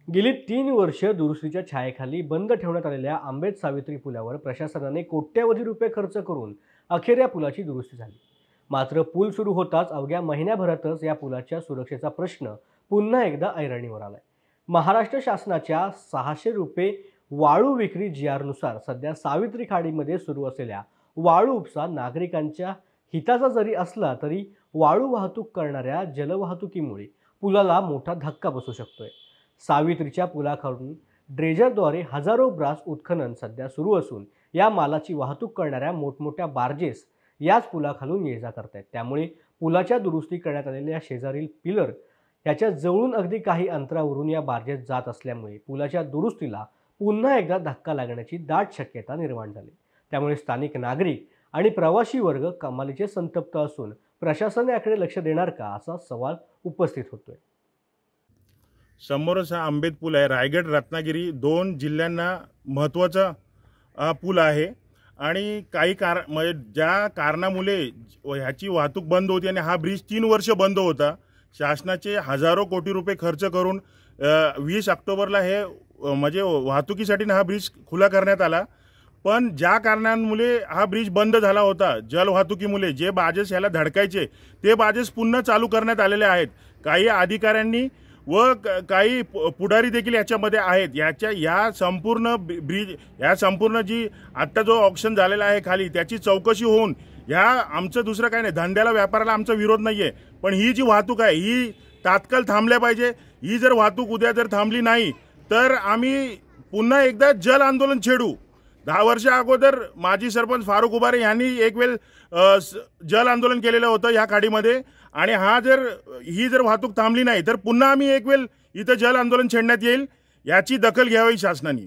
गेली 3 वर्ष दुरुस्तीच्या छायेखाली बंद ठेवण्यात आलेल्या आंबेत सावित्री पुलावर प्रशासनाने कोट्यवधी रुपये खर्च करून अखेर या पुलाची दुरुस्ती झाली। मात्र पूल सुरू होताच अवघ्या महिन्याभरातच या पुलाच्या सुरक्षेचा प्रश्न पुन्हा एकदा ऐरणीवर आलाय। महाराष्ट्र शासनाच्या 600 रुपये वाळू विक्री GR नुसार सध्या सावित्री खाडीमध्ये सुरू असलेल्या वाळू उपसा नागरिकांच्या हिताचा जरी असला तरी वाळू वाहतूक करणाऱ्या जलवाहतुकीमुळे पुलाला मोठा धक्का बसू शकतोय। सावित्रीच्या पुलाखालून ड्रेजरद्वारे हजारो ब्रास उत्खनन सध्या सुरू असून या मालाची वाहतूक करणाऱ्या मोठमोठ्या बार्जेस याच पुलाखालून ये जा करतायत। त्यामुळे पुलाच्या दुरुस्ती करण्यात आलेल्या शेजारील पिलर याच्या जवळून अगदी काही अंतरावरून या बार्जेस जात असल्यामुळे पुलाच्या दुरुस्तीला पुन्हा एकदा धक्का लागण्याची दाट शक्यता निर्माण झाली। त्यामुळे स्थानिक नागरिक आणि प्रवासी वर्ग कमालीचे संतप्त असून प्रशासन याकडे लक्ष देणार का असा सवाल उपस्थित होतोय। समोरच हा आंबेत पूल आहे। रायगड रत्नागिरी 2 जिल्ह्यांना महत्त्वाचा पूल आहे आणि काही म्हणजे ज्या कारणामुळे ह्याची वाहतूक बंद होती आणि हा ब्रिज 3 वर्ष बंद होता। शासनाचे हजारो कोटी रुपये खर्च करून 20 ऑक्टोबरला हे म्हणजे वाहतुकीसाठी हा ब्रिज खुला करण्यात आला। पण ज्या कारणांमुळे हा ब्रिज बंद झाला होता, जलवाहतुकीमुळे जे बाजेस याला धडकायचे ते बाजेस पुन्हा चालू करण्यात आलेले आहेत। काही अधिकाऱ्यांनी व काही पुढारी देखील याच्यामध्ये आहेत। या संपूर्ण ब्रिज या संपूर्ण जी आत्ता जो ऑक्शन झालेला आहे खाली त्याची चौकशी होऊन आमचं दुसरं काही नाही, धंद्याला व्यापाराला आमचा विरोध नाहीये, पण ही जी वाहतूक आहे ही तात्काळ थांबल्या पाहिजे। ही जर वाहतूक उद्या जर थांबली नाही तर आम्ही पुन्हा एकदा जल आंदोलन छेडू। 10 वर्ष अगोदर माजी सरपंच फारुख उबारे यांनी एक वेळ जल आंदोलन केलेलं होतं या खाडीमध्ये आणि ही जर वाहतूक थांबली नाही तर पुन्हा आम्ही एक वेळ इथं जल आंदोलन छेडण्यात येईल। याची दखल घ्यावी शासनाने।